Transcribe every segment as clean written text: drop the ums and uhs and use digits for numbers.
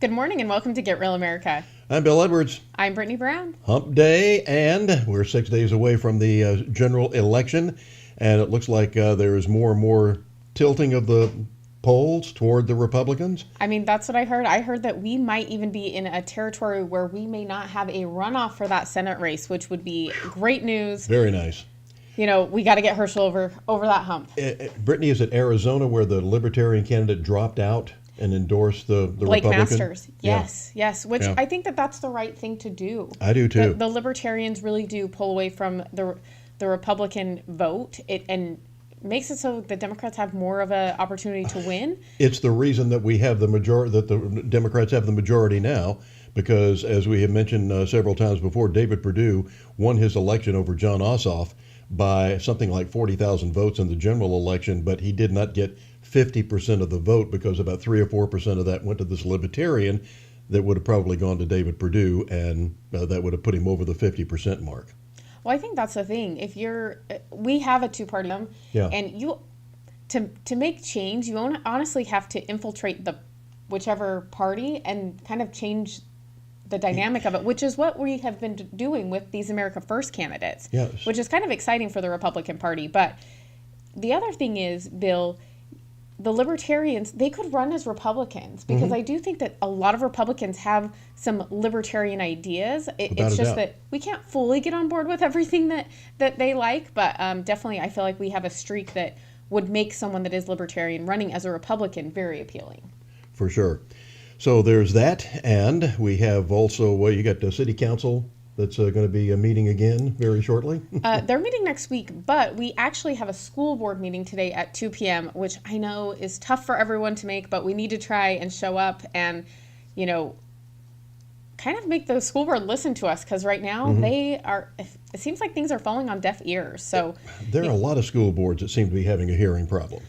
Good morning and welcome to Get Real America. I'm Bill Edwards. I'm Brittany Brown. Hump Day, and we're 6 days away from the general election, and it looks like there is more and more tilting of the polls toward the Republicans. I mean, that's what I heard. I heard that we might even be in a territory where we may not have a runoff for that Senate race, which would be great news. Very nice. You know, we got to get Herschel over that hump. Brittany, is it Arizona where the Libertarian candidate dropped out and endorsed the Blake Republican? Masters. Yes, Yeah. yes. Which Yeah. I think that's the right thing to do. I do too. The Libertarians really do pull away from the Republican vote. And makes it so the Democrats have more of an opportunity to win. It's the reason that we have the majority, that the Democrats have the majority now, because as we have mentioned several times before, David Perdue won his election over John Ossoff by something like 40,000 votes in the general election, but he did not get 50% of the vote because about 3 or 4% of that went to this Libertarian that would have probably gone to David Perdue, and that would have put him over the 50% mark. Well, I think that's the thing. We have a two-party system, Yeah. and to make change, you honestly have to infiltrate the whichever party and kind of change the dynamic of it, which is what we have been doing with these America First candidates, Yes. which is kind of exciting for the Republican Party. But the other thing is, Bill, the Libertarians, they could run as Republicans because I do think that a lot of Republicans have some libertarian ideas. Without It's a just doubt. that we can't fully get on board with everything that they like, but definitely I feel like we have a streak that would make someone that is libertarian running as a Republican very appealing. For sure. So there's that, and we have also, you got the city council that's going to be meeting again very shortly. They're meeting next week, but we actually have a school board meeting today at 2 p.m., which I know is tough for everyone to make, but we need to try and show up and, you know, kind of make the school board listen to us, because right now it seems like things are falling on deaf ears. So There are a lot of school boards that seem to be having a hearing problem.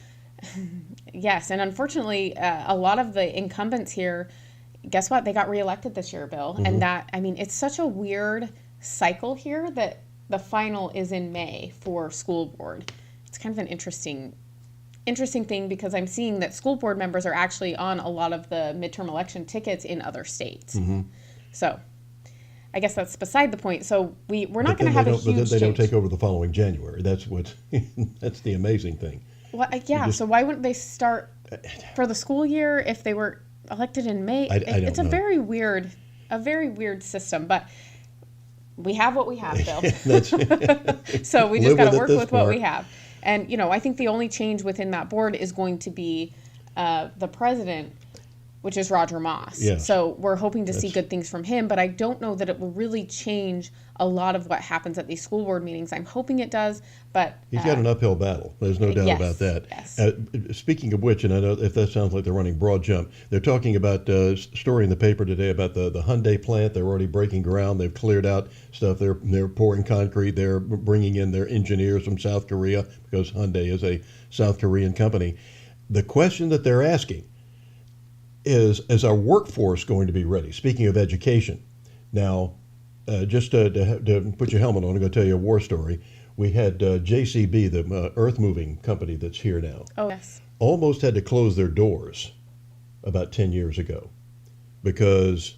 yes, and unfortunately, a lot of the incumbents here, guess what? They got reelected this year, Bill. And that, I mean, it's such a weird cycle here that the final is in May for school board. It's kind of an interesting thing because I'm seeing that school board members are actually on a lot of the midterm election tickets in other states. So I guess that's beside the point. So we're not going to have a huge But then they don't change. take over the following January. That's that's the amazing thing. Well, yeah, so why wouldn't they start for the school year if they were elected in May? I don't It's know. a very weird system, but we have what we have, Bill. That's So we just Live got with to it work this with what far. we have. And, you know, I think the only change within that board is going to be the president, which is Roger Moss. Yes. So we're hoping to see good things from him, but I don't know that it will really change a lot of what happens at these school board meetings. I'm hoping it does, but he's got an uphill battle. There's no doubt yes, about that. yes. Speaking of which, and I know if that sounds like they're running broad jump, they're talking about story in the paper today about the Hyundai plant. They're already breaking ground. They've cleared out stuff. They're pouring concrete. They're bringing in their engineers from South Korea because Hyundai is a South Korean company. The question that they're asking is our workforce going to be ready? Speaking of education, now, just to put your helmet on, I'm going to tell you a war story. We had JCB, the earth moving company that's here now, Oh, yes. almost had to close their doors about 10 years ago because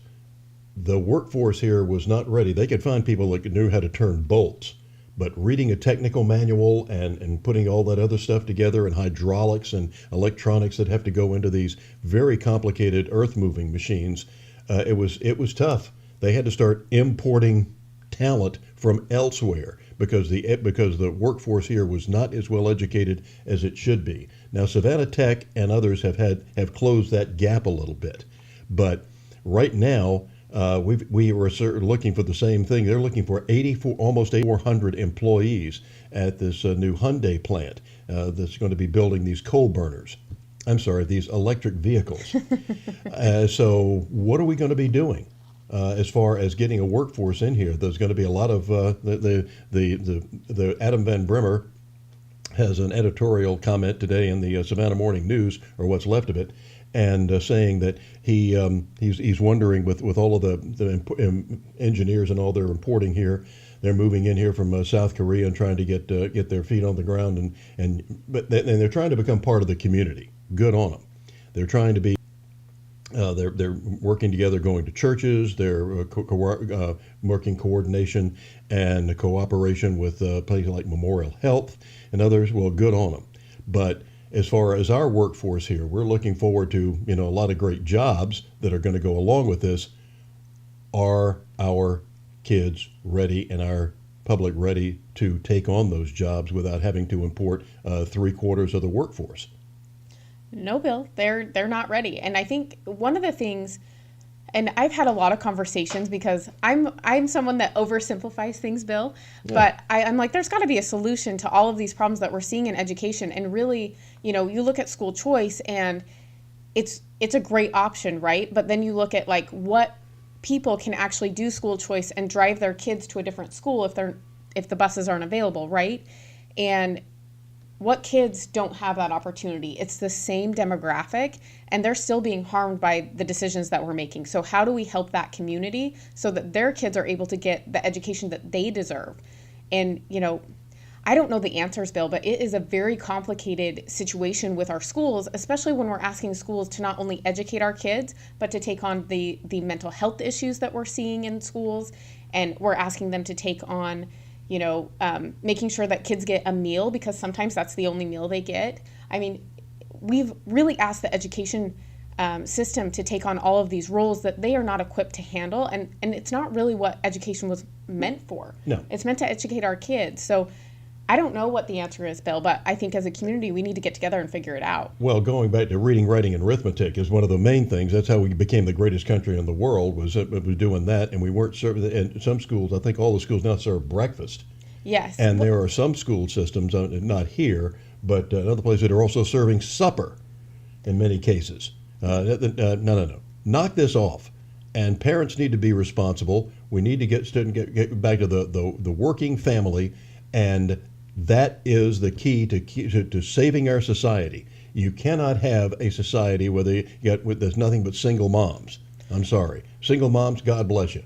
the workforce here was not ready. They could find people that knew how to turn bolts, but reading a technical manual and putting all that other stuff together and hydraulics and electronics that have to go into these very complicated earth moving machines, it was tough. They had to start importing talent from elsewhere because the workforce here was not as well educated as it should be. Now Savannah Tech and others have closed that gap a little bit, but right now we were looking for the same thing. They're looking for almost 8,400 employees at this new Hyundai plant that's going to be building these coal burners. I'm sorry, these electric vehicles. So what are we going to be doing? As far as getting a workforce in here, there's going to be a lot of the Adam Van Brimmer has an editorial comment today in the Savannah Morning News, or what's left of it, and saying that he's wondering with all of the engineers and all they're importing here, they're moving in here from South Korea and trying to get their feet on the ground and they're trying to become part of the community. Good on them. They're trying to be They're working together, going to churches. They're working coordination and cooperation with places like Memorial Health and others. Well, good on them. But as far as our workforce here, we're looking forward to a lot of great jobs that are going to go along with this. Are our kids ready and our public ready to take on those jobs without having to import 3/4 of the workforce? No, Bill, they're not ready. And I think one of the things, and I've had a lot of conversations because I'm someone that oversimplifies things, Bill. Yeah. But I'm like, there's got to be a solution to all of these problems that we're seeing in education. And really, you look at school choice, and it's a great option, right? But then you look at like what people can actually do school choice and drive their kids to a different school if the buses aren't available, right? And what kids don't have that opportunity? It's the same demographic, and they're still being harmed by the decisions that we're making. So how do we help that community so that their kids are able to get the education that they deserve? And, I don't know the answers, Bill, but it is a very complicated situation with our schools, especially when we're asking schools to not only educate our kids, but to take on the mental health issues that we're seeing in schools. And we're asking them to take on making sure that kids get a meal, because sometimes that's the only meal they get. I mean, we've really asked the education system to take on all of these roles that they are not equipped to handle. And it's not really what education was meant for. No. It's meant to educate our kids. So I don't know what the answer is, Bill, but I think as a community, we need to get together and figure it out. Well, going back to reading, writing, and arithmetic is one of the main things. That's how we became the greatest country in the world, was doing that. And we weren't serving, and some schools, I think all the schools now serve breakfast. Yes. And there are some school systems, not here, but other places that are also serving supper in many cases. No. Knock this off. And parents need to be responsible. We need to get back to the working family, and that is the key to saving our society. You cannot have a society where there's nothing but single moms. I'm sorry. Single moms, God bless you.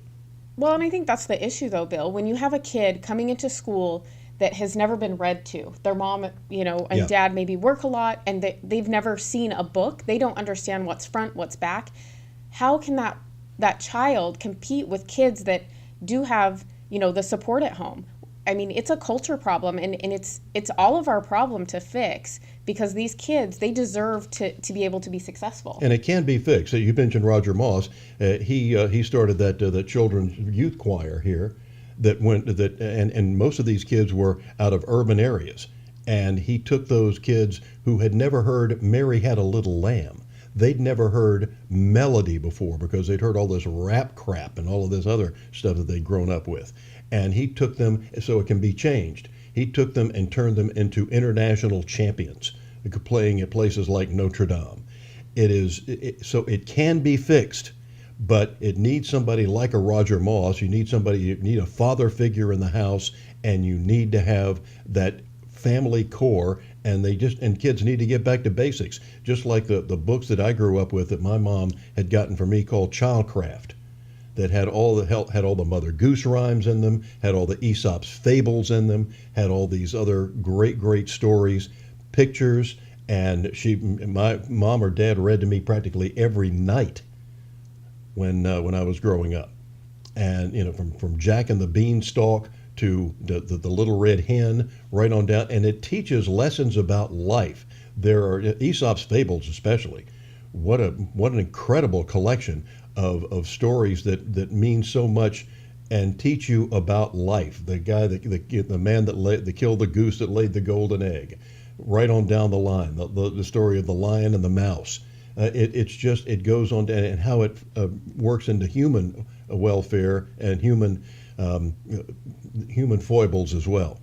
Well, and I think that's the issue, though, Bill. When you have a kid coming into school that has never been read to, their mom, and dad maybe work a lot, and they've never seen a book. They don't understand what's front, what's back. How can that child compete with kids that do have, the support at home? I mean, it's a culture problem, and it's all of our problem to fix, because these kids, they deserve to be able to be successful. And it can be fixed. You mentioned Roger Moss. He started that children's youth choir here and most of these kids were out of urban areas. And he took those kids who had never heard Mary Had a Little Lamb. They'd never heard melody before, because they'd heard all this rap crap and all of this other stuff that they'd grown up with. And he took them, so it can be changed. He took them and turned them into international champions, playing at places like Notre Dame. So it can be fixed, but it needs somebody like a Roger Moss. You need a father figure in the house, and you need to have that family core, and kids need to get back to basics. Just like the books that I grew up with that my mom had gotten for me, called Childcraft, that had all the Mother Goose rhymes in them, had all the Aesop's fables in them, had all these other great stories, pictures, and my mom or dad read to me practically every night when I was growing up, and from Jack and the Beanstalk to the Little Red Hen, right on down, and it teaches lessons about life. There are Aesop's fables, especially. What an incredible collection of stories that mean so much and teach you about life. The guy the man that killed the goose that laid the golden egg, right on down the line. The story of the lion and the mouse. It goes on and how it works into human welfare and human foibles as well.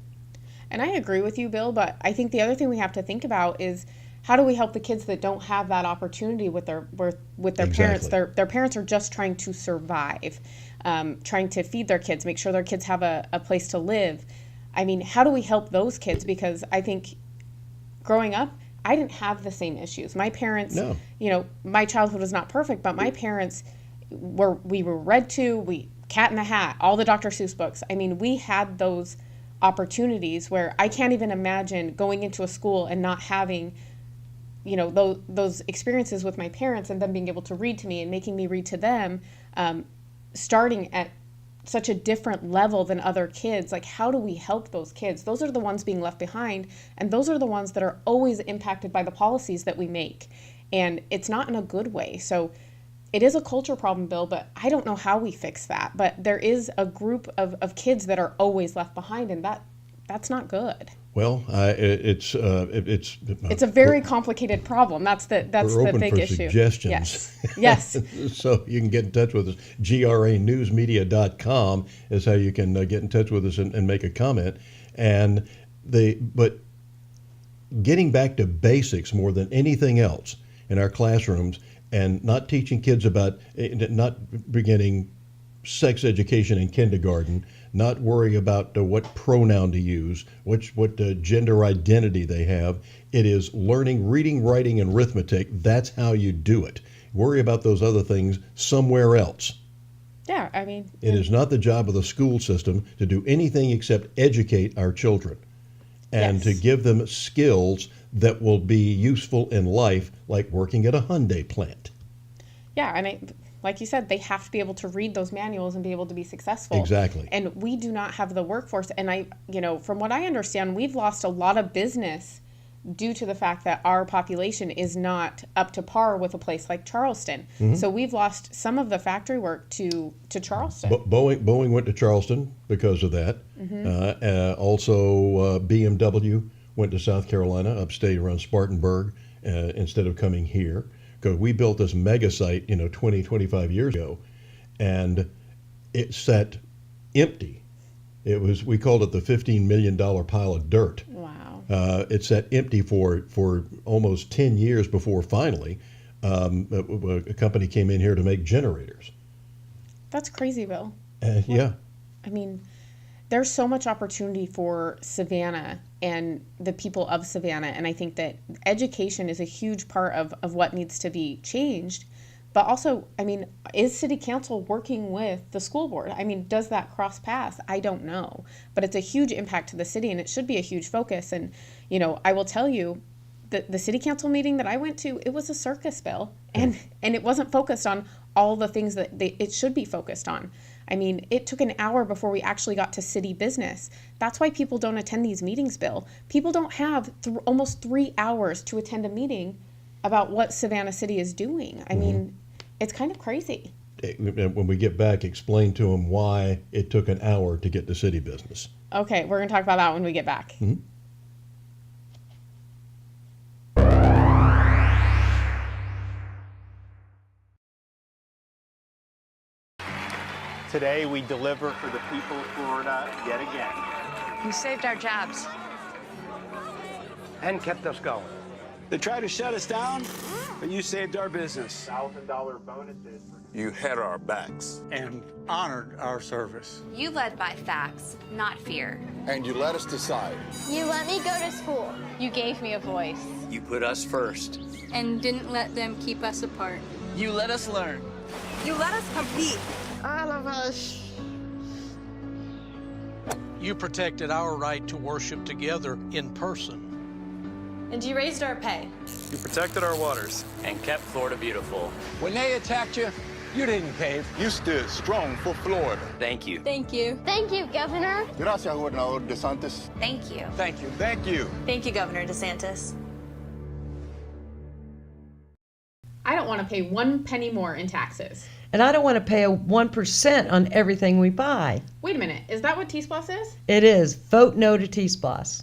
And I agree with you, Bill, but I think the other thing we have to think about is, how do we help the kids that don't have that opportunity with their Exactly. parents? Their parents are just trying to survive, trying to feed their kids, make sure their kids have a place to live. I mean, how do we help those kids? Because I think growing up, I didn't have the same issues. My parents, No. My childhood was not perfect, but my parents we were read to, Cat in the Hat, all the Dr. Seuss books. I mean, we had those opportunities where I can't even imagine going into a school and not having those experiences with my parents and them being able to read to me and making me read to them, starting at such a different level than other kids. Like, how do we help those kids? Those are the ones being left behind, and those are the ones that are always impacted by the policies that we make. And it's not in a good way. So it is a culture problem, Bill, but I don't know how we fix that. But there is a group of kids that are always left behind, and that's not good. Well, it's a very complicated problem. That's the big issue. Suggestions. Yes. So you can get in touch with us. GRAnewsmedia.com is how you can get in touch with us and make a comment. But getting back to basics more than anything else in our classrooms, and not teaching kids about, not beginning sex education in kindergarten, not worrying about what pronoun to use, what gender identity they have. It is learning reading, writing, and arithmetic. That's how you do it. Worry about those other things somewhere else. Yeah, I mean, it is not the job of the school system to do anything except educate our children and to give them skills that will be useful in life, like working at a Hyundai plant. Yeah, and like you said, they have to be able to read those manuals and be able to be successful. Exactly. And we do not have the workforce. And from what I understand, we've lost a lot of business due to the fact that our population is not up to par with a place like Charleston. Mm-hmm. So we've lost some of the factory work to Charleston. Boeing went to Charleston because of that. Mm-hmm. Also, BMW went to South Carolina, upstate around Spartanburg, instead of coming here. Because we built this mega site, 20, 25 years ago, and it sat empty. We called it the $15 million pile of dirt. Wow. It sat empty for almost 10 years before finally a company came in here to make generators. That's crazy, Bill. Yeah. I mean, there's so much opportunity for Savannah and the people of Savannah. And I think that education is a huge part of what needs to be changed. But also, I mean, is City Council working with the school board? I mean, does that cross paths? I don't know. But it's a huge impact to the city, and it should be a huge focus. And, I will tell you, the City Council meeting that I went to, it was a circus, Bill. And it wasn't focused on all the things that it should be focused on. I mean, it took an hour before we actually got to city business. That's why people don't attend these meetings, Bill. People don't have almost 3 hours to attend a meeting about what Savannah City is doing. I mean, it's kind of crazy. When we get back, explain to them why it took an hour to get to city business. Okay, we're going to talk about that when we get back. Mm-hmm. Today, we deliver for the people of Florida yet again. You saved our jobs. And kept us going. They tried to shut us down, but you saved our business. $1,000 bonuses. You had our backs. And honored our service. You led by facts, not fear. And you let us decide. You let me go to school. You gave me a voice. You put us first. And didn't let them keep us apart. You let us learn. You let us compete. All of us. You protected our right to worship together in person. And you raised our pay. You protected our waters. And kept Florida beautiful. When they attacked you, you didn't cave. You stood strong for Florida. Thank you. Thank you. Thank you, Governor. Gracias, Gobernador DeSantis. Thank you. Thank you. Thank you. Thank you, Governor DeSantis. I don't want to pay 1 penny more in taxes. And I don't want to pay a 1% on everything we buy. Wait a minute, is that what T-Splosh is? It is. Vote no to T-Splosh.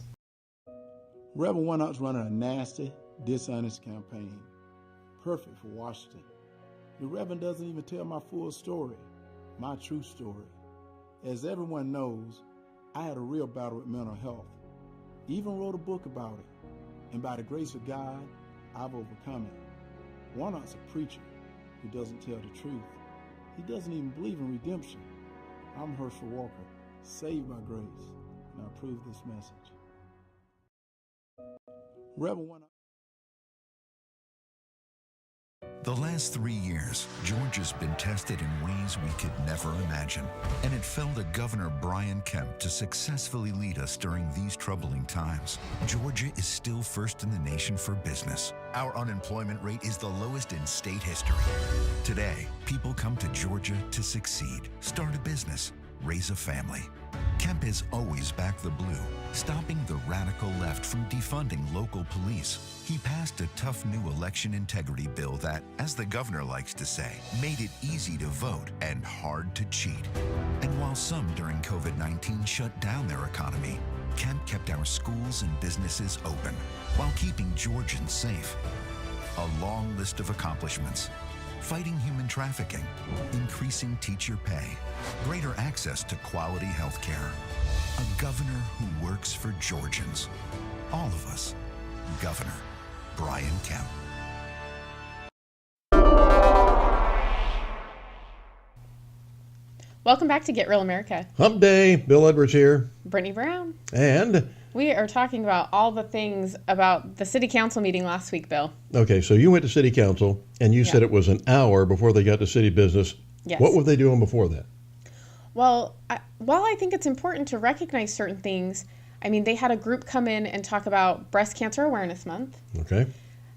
Reverend Warnock's running a nasty, dishonest campaign. Perfect for Washington. The Reverend doesn't even tell my full story, my true story. As everyone knows, I had a real battle with mental health. Even wrote a book about it. And by the grace of God, I've overcome it. Warnock's a preacher who doesn't tell the truth. He doesn't even believe in redemption. I'm Herschel Walker, saved by grace, and I approve this message. Reverend Warnock. The last 3 years, Georgia's been tested in ways we could never imagine. And it fell to Governor Brian Kemp to successfully lead us during these troubling times. Georgia is still first in the nation for business. Our unemployment rate is the lowest in state history. Today, people come to Georgia to succeed, start a business, raise a family. Kemp has always backed the blue, stopping the radical left from defunding local police. He passed a tough new election integrity bill that, as the governor likes to say, made it easy to vote and hard to cheat. And while some during COVID-19 shut down their economy, Kemp kept our schools and businesses open while keeping Georgians safe. A long list of accomplishments. Fighting human trafficking, increasing teacher pay, greater access to quality health care. A governor who works for Georgians. All of us. Governor Brian Kemp. Welcome back to Get Real America. Hump Day. Bill Edwards here. Brittany Brown. And we are talking about all the things about the city council meeting last week, Bill. okay, so you went to city council and you said it was an hour before they got to city business. Yes. What were they doing before that? Well, while I think it's important to recognize certain things, I mean, they had a group come in and talk about Breast Cancer Awareness Month. Okay.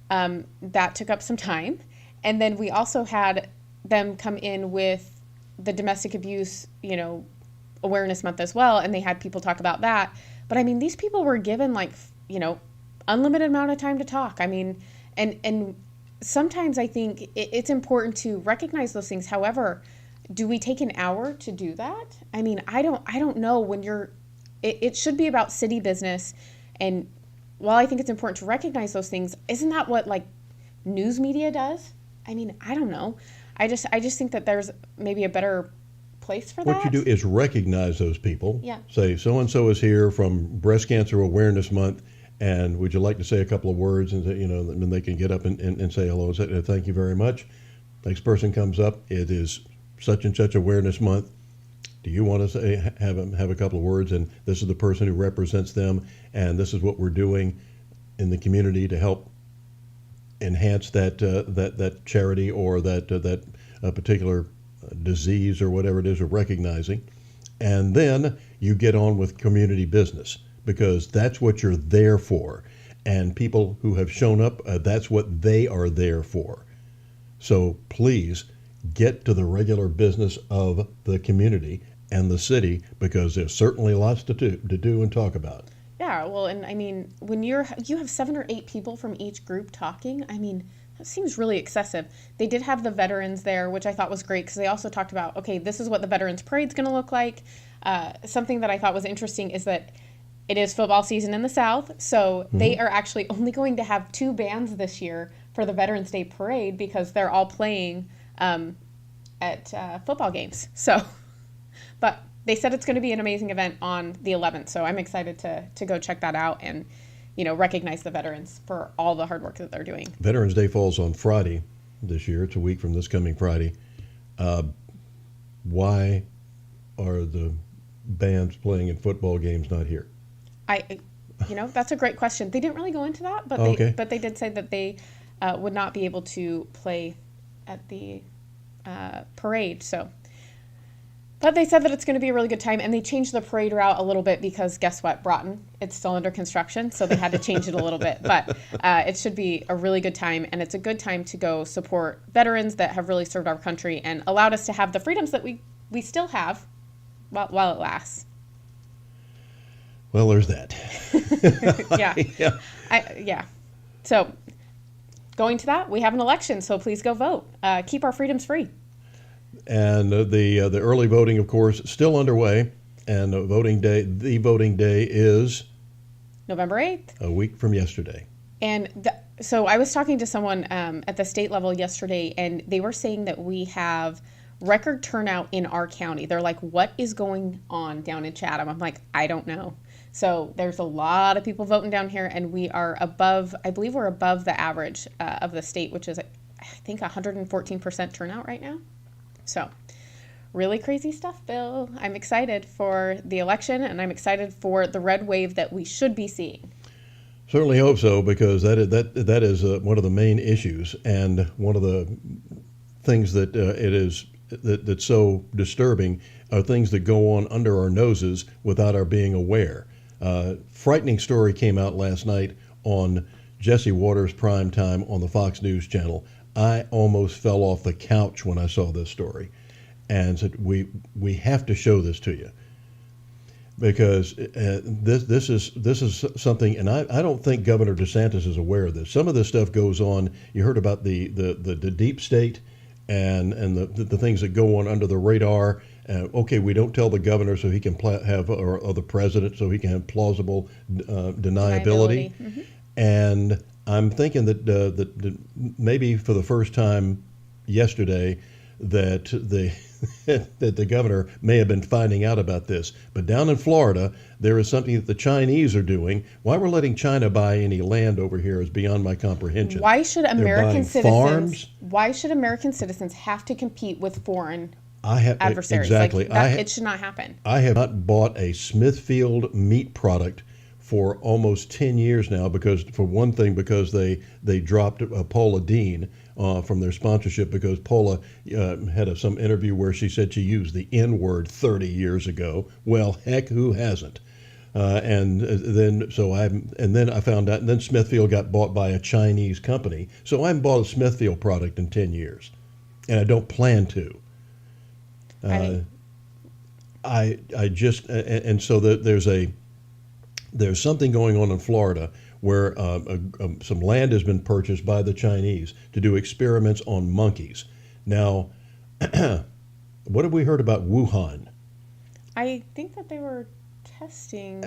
That took up some time. And then we also had them come in with the Domestic Abuse, Awareness Month as well. And they had people talk about that. But I mean, these people were given unlimited amount of time to talk. I mean, and sometimes I think it's important to recognize those things. However, do we take an hour to do that? I mean, I don't know when it should be about city business. And while I think it's important to recognize those things, isn't that what news media does? I mean, I don't know. I just think that there's maybe a better place for that. What you do is recognize those people. Yeah. Say, so-and-so is here from Breast Cancer Awareness Month, and would you like to say a couple of words? And, then they can get up and say hello and say, thank you very much. Next person comes up, it is such and such Awareness Month. Do you want to say, have a couple of words? And this is the person who represents them, and this is what we're doing in the community to help enhance that charity or that particular disease or whatever it is we're recognizing. And then you get on with community business, because that's what you're there for. And people who have shown up, that's what they are there for. So please get to the regular business of the community and the city, because there's certainly lots to do and talk about. Yeah, well, and I mean, when you have 7 or 8 people from each group talking, I mean, that seems really excessive. They did have the veterans there, which I thought was great, because they also talked about, okay, this is what the Veterans Parade's going to look like. Something that I thought was interesting is that it is football season in the South, so they are actually only going to have 2 bands this year for the Veterans Day Parade, because they're all playing at football games. So, but they said it's going to be an amazing event on the 11th, so I'm excited to go check that out and, recognize the veterans for all the hard work that they're doing. Veterans Day falls on Friday this year. It's a week from this coming Friday. Why are the bands playing in football games not here? That's a great question. They didn't really go into that, but they did say that they would not be able to play at the parade. So, but they said that it's going to be a really good time, and they changed the parade route a little bit because guess what, Broughton, it's still under construction, so they had to change it a little bit. But it should be a really good time, and it's a good time to go support veterans that have really served our country and allowed us to have the freedoms that we still have while it lasts. Well, there's that. Yeah. So, going to that, we have an election, so please go vote. Keep our freedoms free. And the early voting, of course, still underway. And the voting day is November 8th. A week from yesterday. And so I was talking to someone at the state level yesterday, and they were saying that we have record turnout in our county. They're like, what is going on down in Chatham? I'm like, I don't know. So there's a lot of people voting down here, and we are I believe we're above the average of the state, which is, I think, 114% turnout right now. So really crazy stuff, Bill. I'm excited for the election, and I'm excited for the red wave that we should be seeing. Certainly hope so, because that is one of the main issues, and one of the things that that's so disturbing are things that go on under our noses without our being aware. Frightening story came out last night on Jesse Waters' prime time on the Fox News channel. I almost fell off the couch when I saw this story, and said, "We have to show this to you." Because this is something, and I don't think Governor DeSantis is aware of this. Some of this stuff goes on. You heard about the deep state and the things that go on under the radar. Okay, we don't tell the governor so he can or the president so he can have plausible deniability. Mm-hmm. And I'm thinking that maybe for the first time yesterday that the governor may have been finding out about this. But down in Florida, there is something that the Chinese are doing. Why we're letting China buy any land over here is beyond my comprehension. Why should American farms. Why should American citizens have to compete with foreign adversaries? Exactly. It should not happen. I have not bought a Smithfield meat product for almost 10 years now, because for one thing, because they dropped Paula Deen from their sponsorship, because Paula had some interview where she said she used the N-word 30 years ago. Well, heck, who hasn't? And then I found out, and then Smithfield got bought by a Chinese company. So I haven't bought a Smithfield product in 10 years, and I don't plan to. I just, and so there's something going on in Florida where some land has been purchased by the Chinese to do experiments on monkeys. Now, what have we heard about Wuhan? I think that they were testing.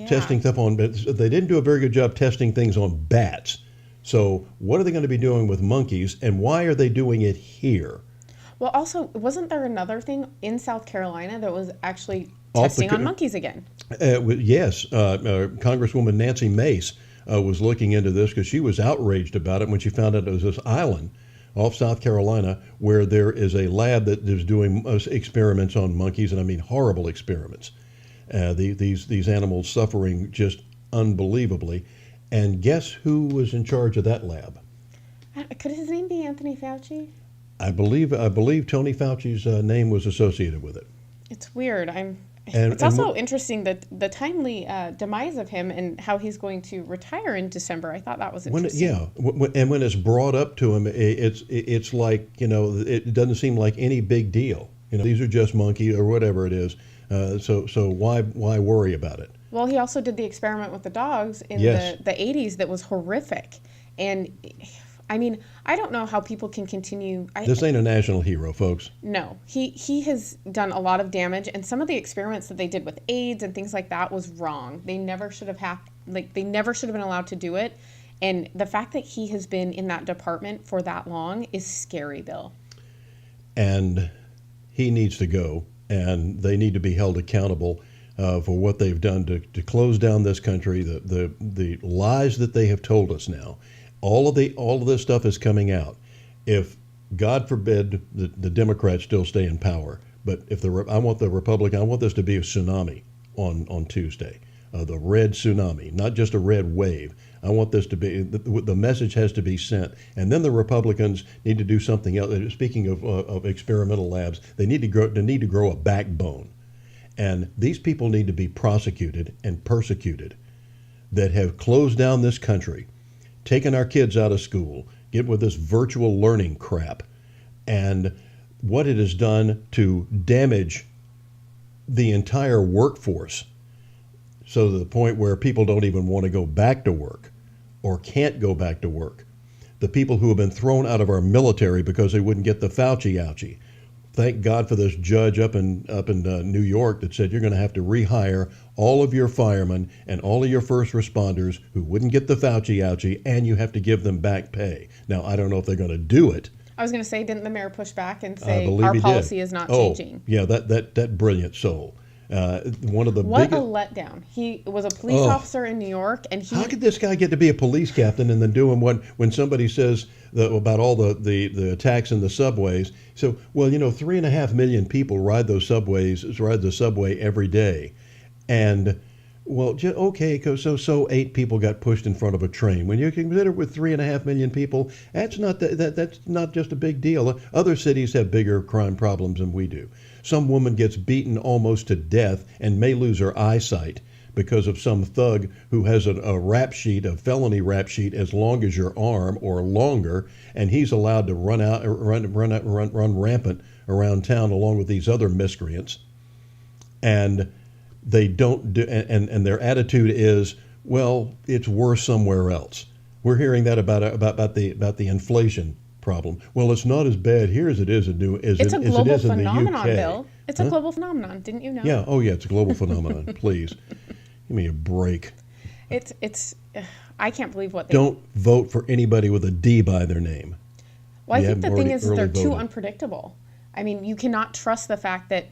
Testing stuff on, but they didn't do a very good job testing things on bats. So what are they going to be doing with monkeys, and why are they doing it here? Well, also, wasn't there another thing in South Carolina that was actually testing on monkeys again? Yes. Congresswoman Nancy Mace was looking into this because she was outraged about it when she found out it was this island off South Carolina where there is a lab that is doing experiments on monkeys, and I mean horrible experiments. These animals suffering just unbelievably. And guess who was in charge of that lab? Could his name be Anthony Fauci? I believe Tony Fauci's name was associated with it. It's weird. It's also interesting that the timely demise of him and how he's going to retire in December. I thought that was interesting. And when it's brought up to him, it's like, it doesn't seem like any big deal. These are just monkeys or whatever it is. So why worry about it? Well, he also did the experiment with the dogs in the 80s that was horrific. And I mean, I don't know how people can continue. This ain't a national hero, folks. No, he has done a lot of damage, and some of the experiments that they did with AIDS and things like that was wrong. They never should have they never should have been allowed to do it. And the fact that he has been in that department for that long is scary, Bill. And he needs to go, and they need to be held accountable for what they've done to close down this country. The lies that they have told us now. All of this stuff is coming out. If, God forbid, the Democrats still stay in power, but if I want this to be a tsunami on Tuesday, the red tsunami, not just a red wave. I want this to be, the message has to be sent, and then the Republicans need to do something else. Speaking of experimental labs, they need to grow a backbone, and these people need to be prosecuted and persecuted that have closed down this country, taking our kids out of school, get with this virtual learning crap, and what it has done to damage the entire workforce, so to the point where people don't even want to go back to work or can't go back to work. The people who have been thrown out of our military because they wouldn't get the Fauci ouchie. Thank God for this judge up in New York that said you're going to have to rehire all of your firemen and all of your first responders who wouldn't get the Fauci ouchie, and you have to give them back pay. Now, I don't know if they're going to do it. I was going to say, didn't the mayor push back and say our policy is not changing? Yeah, that brilliant soul. One of the what biggest... a letdown. He was a police officer in New York, and how could this guy get to be a police captain and then do him when somebody says about all the attacks in the subways? So, 3.5 million people ride the subway every day, and Well, okay, so 8 people got pushed in front of a train. When you consider with 3.5 million people, that's not just a big deal. Other cities have bigger crime problems than we do. Some woman gets beaten almost to death and may lose her eyesight because of some thug who has a rap sheet, a felony rap sheet as long as your arm or longer, and he's allowed to run rampant around town along with these other miscreants. And they don't do, and their attitude is, well, it's worse somewhere else. We're hearing that about the inflation problem. Well, it's not as bad here as it is in It's a global phenomenon, UK. Bill. It's a global phenomenon. Didn't you know? Yeah. Oh, yeah. It's a global phenomenon. Please, give me a break. It's. I can't believe what they don't vote for anybody with a D by their name. Well, I think the thing is that they're too unpredictable. I mean, you cannot trust the fact that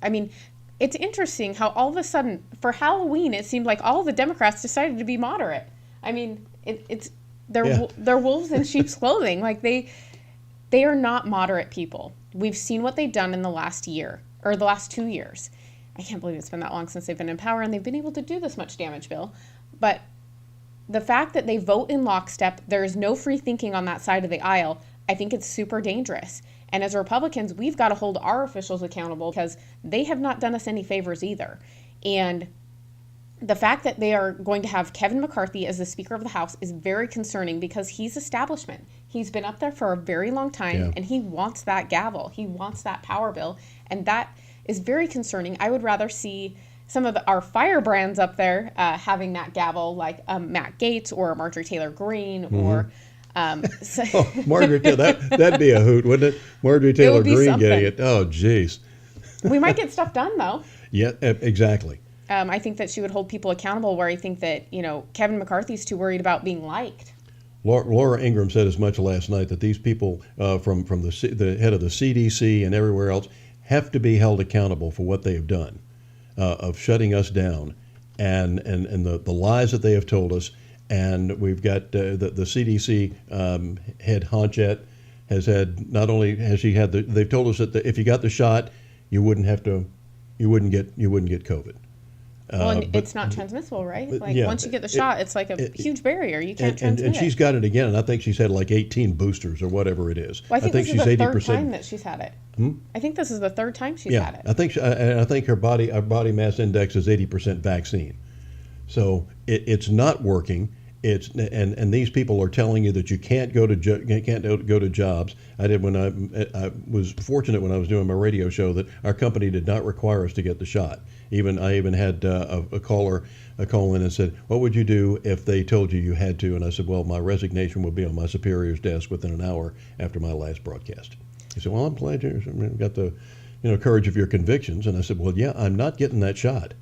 I mean. It's interesting how all of a sudden, for Halloween, it seemed like all the Democrats decided to be moderate. I mean, they're wolves in sheep's clothing. Like they are not moderate people. We've seen what they've done in the last year or the last 2 years. I can't believe it's been that long since they've been in power and they've been able to do this much damage, Bill. But the fact that they vote in lockstep, there is no free thinking on that side of the aisle. I think it's super dangerous. And as Republicans, we've got to hold our officials accountable because they have not done us any favors either. And the fact that they are going to have Kevin McCarthy as the Speaker of the House is very concerning because he's establishment. He's been up there for a very long time, and he wants that gavel. He wants that power bill, and that is very concerning. I would rather see some of our firebrands up there having that gavel, like Matt Gaetz or Marjorie Taylor Greene or... Marjorie Taylor, that'd be a hoot, wouldn't it? Marjorie Taylor Greene getting it. Oh, geez. We might get stuff done, though. Yeah, exactly. I think that she would hold people accountable where I think that, Kevin McCarthy's too worried about being liked. Laura Ingraham said as much last night that these people from the head of the CDC and everywhere else have to be held accountable for what they have done, of shutting us down and the lies that they have told us. And we've got the CDC head Honchett has had, not only has she had they've told us that if you got the shot, you wouldn't get COVID. Well, it's not transmissible, right? Like once you get the shot, it's like a huge barrier. You can't transmit and she's got it again, and I think she's had like 18 boosters or whatever it is. Well, I think this is the third time that she's had it. I think this is the third time she's had it. I think her body mass index is 80% vaccine. So it's not working. And these people are telling you that you can't go to jobs. I was fortunate when I was doing my radio show that our company did not require us to get the shot. I even had a caller call in and said, "What would you do if they told you had to?" And I said, "Well, my resignation would be on my superior's desk within an hour after my last broadcast." He said, "Well, I'm glad you got the courage of your convictions." And I said, "Well, yeah, I'm not getting that shot."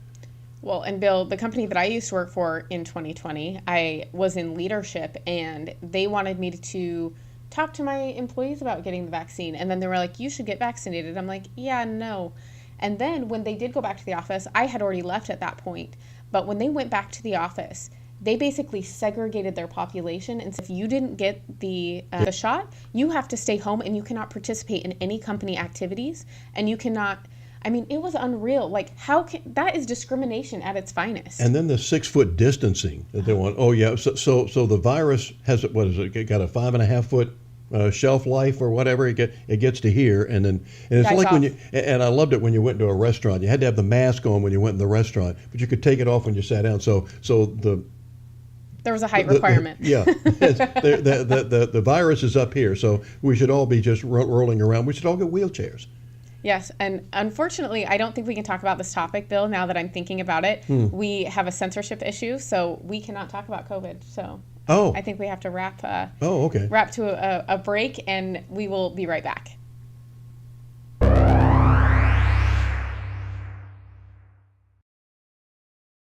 Well, and Bill, the company that I used to work for in 2020, I was in leadership, and they wanted me to talk to my employees about getting the vaccine. And then they were like, "You should get vaccinated." I'm like, "Yeah, no." And then when they did go back to the office, I had already left at that point. But when they went back to the office, they basically segregated their population. And so if you didn't get the shot, you have to stay home and you cannot participate in any company activities. And you cannot... I mean, it was unreal. Like, that is discrimination at its finest. And then the 6-foot distancing that they want. Oh yeah, so the virus has got a 5.5 foot shelf life or whatever. It gets to here, and it's like when and I loved it when you went to a restaurant. You had to have the mask on when you went in the restaurant, but you could take it off when you sat down. So there was a height requirement. Yeah, the virus is up here, so we should all be just rolling around. We should all get wheelchairs. Yes, and unfortunately, I don't think we can talk about this topic, Bill, now that I'm thinking about it. We have a censorship issue, so we cannot talk about COVID. So I think we have to wrap to a break, and we will be right back.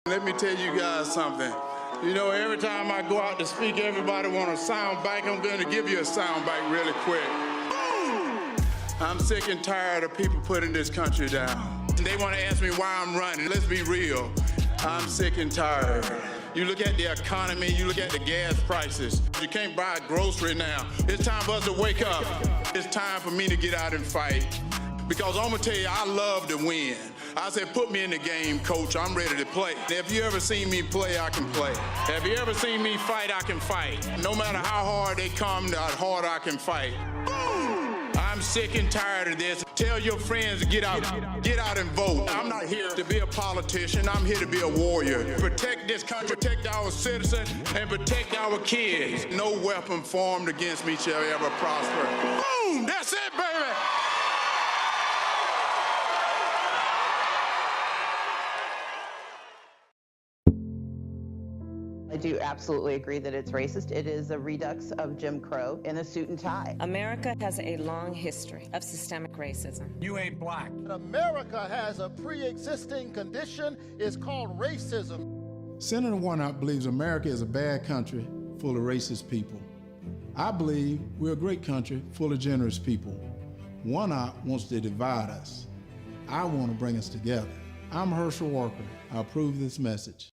Let me tell you guys something. Every time I go out to speak, everybody want a sound bite. I'm going to give you a sound bite really quick. I'm sick and tired of people putting this country down. They want to ask me why I'm running. Let's be real. I'm sick and tired. You look at the economy, you look at the gas prices. You can't buy a grocery now. It's time for us to wake up. It's time for me to get out and fight. Because I'm going to tell you, I love to win. I said, put me in the game, coach. I'm ready to play. If you ever seen me play, I can play. Have you ever seen me fight, I can fight. No matter how hard they come, the harder I can fight. Boom! I'm sick and tired of this. Tell your friends to get out and vote. I'm not here to be a politician. I'm here to be a warrior. Protect this country, protect our citizens, and protect our kids. No weapon formed against me shall ever prosper. Boom! That's it, baby! I do absolutely agree that it's racist. It is a redux of Jim Crow in a suit and tie. America has a long history of systemic racism. You ain't black. America has a pre-existing condition. It's called racism. Senator Warnock believes America is a bad country full of racist people. I believe we're a great country full of generous people. Warnock wants to divide us. I want to bring us together. I'm Herschel Walker. I approve this message.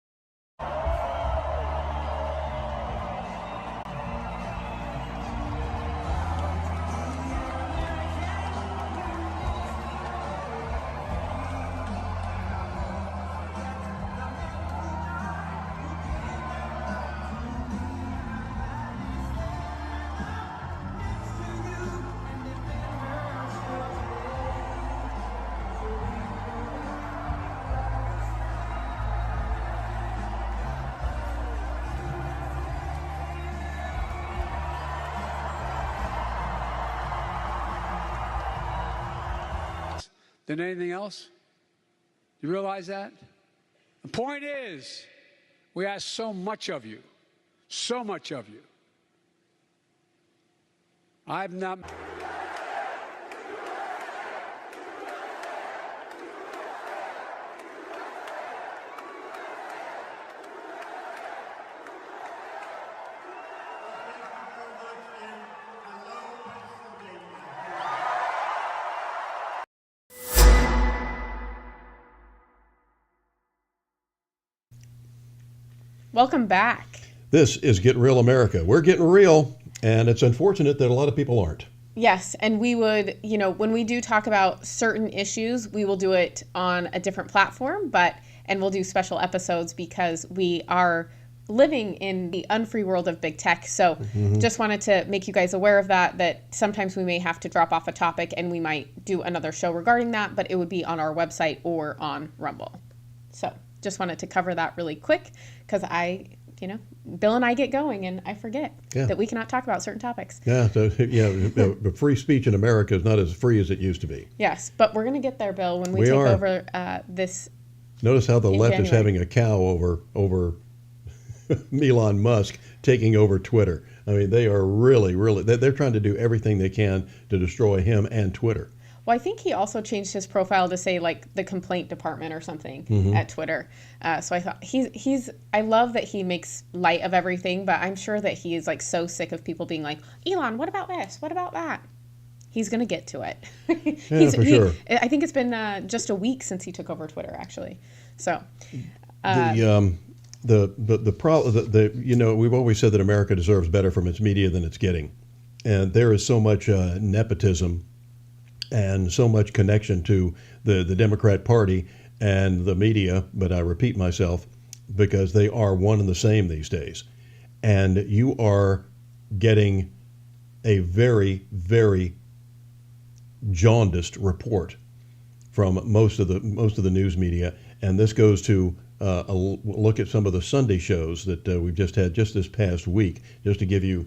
Than anything else? You realize that? The point is, we ask so much of you. So much of you. I've not... Welcome back. This is Get Real America. We're getting real, and it's unfortunate that a lot of people aren't. Yes, and we would, when we do talk about certain issues, we will do it on a different platform, and we'll do special episodes because we are living in the unfree world of big tech. So just wanted to make you guys aware of that sometimes we may have to drop off a topic and we might do another show regarding that, but it would be on our website or on Rumble. So just wanted to cover that really quick because Bill and I get going and I forget that we cannot talk about certain topics. Yeah, the free speech in America is not as free as it used to be. Yes, but we're going to get there, Bill, when we take over this. Notice how the left January is having a cow over Elon Musk taking over Twitter. I mean, they are really, they're trying to do everything they can to destroy him and Twitter. Well, I think he also changed his profile to say like the complaint department or something at Twitter. So I thought I love that he makes light of everything, but I'm sure that he is like so sick of people being like, Elon, what about this? What about that? He's going to get to it. Sure. I think it's been just a week since he took over Twitter, actually. So the problem, we've always said that America deserves better from its media than it's getting. And there is so much nepotism and so much connection to the Democrat Party and the media, but I repeat myself, because they are one and the same these days. And you are getting a very, very jaundiced report from most of the news media. And this goes to a look at some of the Sunday shows that we've just had just this past week, just to give you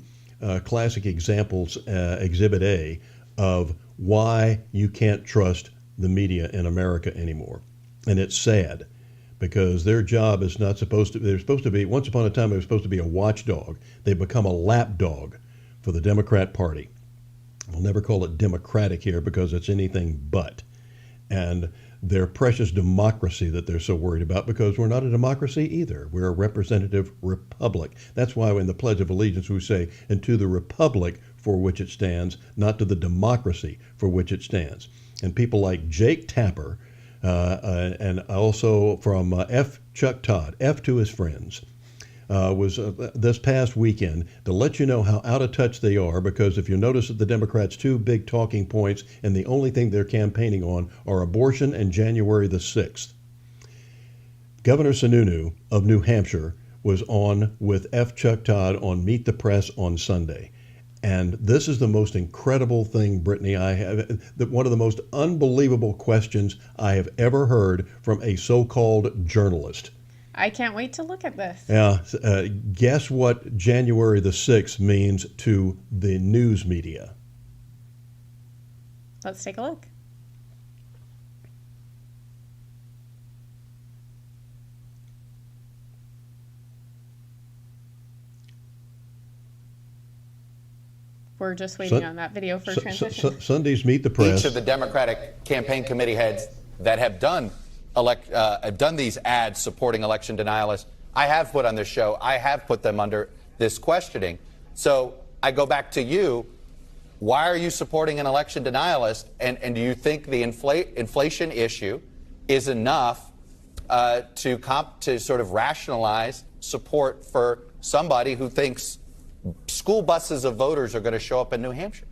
classic examples, Exhibit A, of why you can't trust the media in America anymore. And it's sad because their job is not supposed to, they're supposed to be, once upon a time, they were supposed to be a watchdog. They've become a lapdog for the Democrat Party. We'll never call it democratic here because it's anything but. And their precious democracy that they're so worried about, because we're not a democracy either. We're a representative republic. That's why in the Pledge of Allegiance we say, and to the republic for which it stands, not to the democracy for which it stands. And people like Jake Tapper, and also from F. Chuck Todd, F to his friends, was this past weekend to let you know how out of touch they are, because if you notice that the Democrats' two big talking points and the only thing they're campaigning on are abortion and January the 6th. Governor Sununu of New Hampshire was on with F. Chuck Todd on Meet the Press on Sunday. And this is the most incredible thing, Brittany, one of the most unbelievable questions I have ever heard from a so-called journalist. I can't wait to look at this. Guess what January the 6th means to the news media? Let's take a look. We're just waiting on that video for transition. Sunday's Meet the Press. Each of the Democratic campaign committee heads that have done these ads supporting election denialists, I have put on this show, I have put them under this questioning. So I go back to you. Why are you supporting an election denialist? And do you think the inflation issue is enough to sort of rationalize support for somebody who thinks school buses of voters are going to show up in New Hampshire?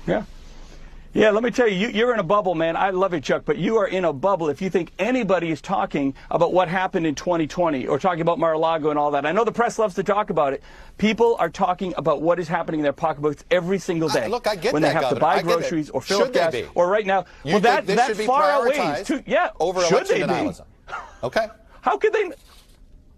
Yeah, let me tell you, you're in a bubble, man. I love you, Chuck, but you are in a bubble if you think anybody is talking about what happened in 2020 or talking about Mar-a-Lago and all that. I know the press loves to talk about it. People are talking about what is happening in their pocketbooks every single day. Look, I get when that, they have Governor. to buy groceries or fill up gas or right now. You well, think that should be far prioritized outweighs too. Yeah, over should election they denialism? be? Okay. How could they?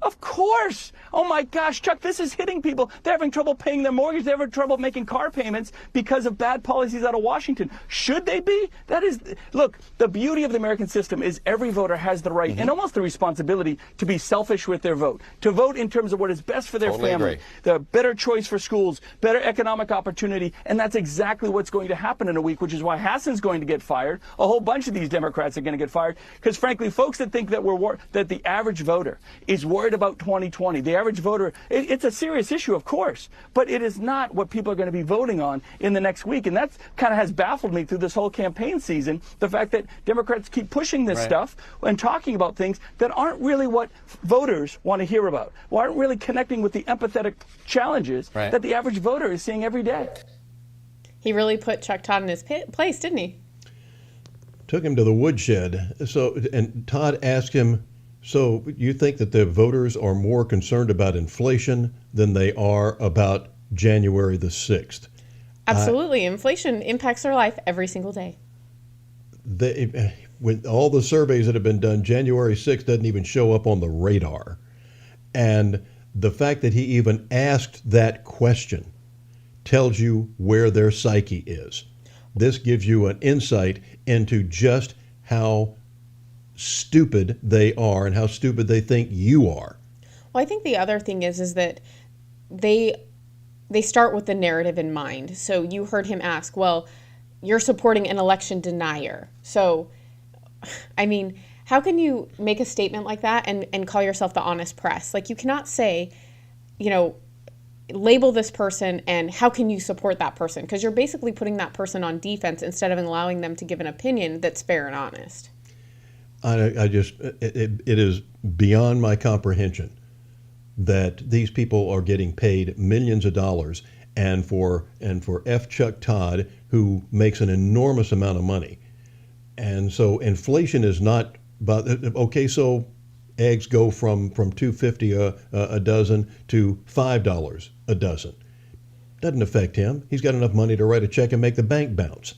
Of course. Oh, my gosh, Chuck, this is hitting people. They're having trouble paying their mortgage. They're having trouble making car payments because of bad policies out of Washington. Should they be? That is, look, the beauty of the American system is every voter has the right and almost the responsibility to be selfish with their vote, to vote in terms of what is best for their family, the better choice for schools, better economic opportunity. And that's exactly what's going to happen in a week, which is why Hassan's going to get fired. A whole bunch of these Democrats are going to get fired because, frankly, folks that think that that the average voter is worried about 2020, the average voter, it's a serious issue, of course, but it is not what people are going to be voting on in the next week. And that kind of has baffled me through this whole campaign season, the fact that Democrats keep pushing this stuff and talking about things that aren't really what voters want to hear about, or aren't really connecting with the empathetic challenges that the average voter is seeing every day. He really put Chuck Todd in his place, didn't he? Took him to the woodshed. And Todd asked him, so you think that the voters are more concerned about inflation than they are about January the 6th? Absolutely. Inflation impacts their life every single day. With all the surveys that have been done, January 6th doesn't even show up on the radar. And the fact that he even asked that question tells you where their psyche is. This gives you an insight into just how stupid they are and how stupid they think you are. Well, I think the other thing is that they start with the narrative in mind. So you heard him ask, well, you're supporting an election denier. So, I mean, how can you make a statement like that and call yourself the honest press? Like, you cannot say, label this person and how can you support that person? Because you're basically putting that person on defense instead of allowing them to give an opinion that's fair and honest. It is beyond my comprehension that these people are getting paid millions of dollars, and for F. Chuck Todd, who makes an enormous amount of money. And so inflation is not, but okay, so eggs go from $2.50 a dozen to $5 a dozen. Doesn't affect him. He's got enough money to write a check and make the bank bounce.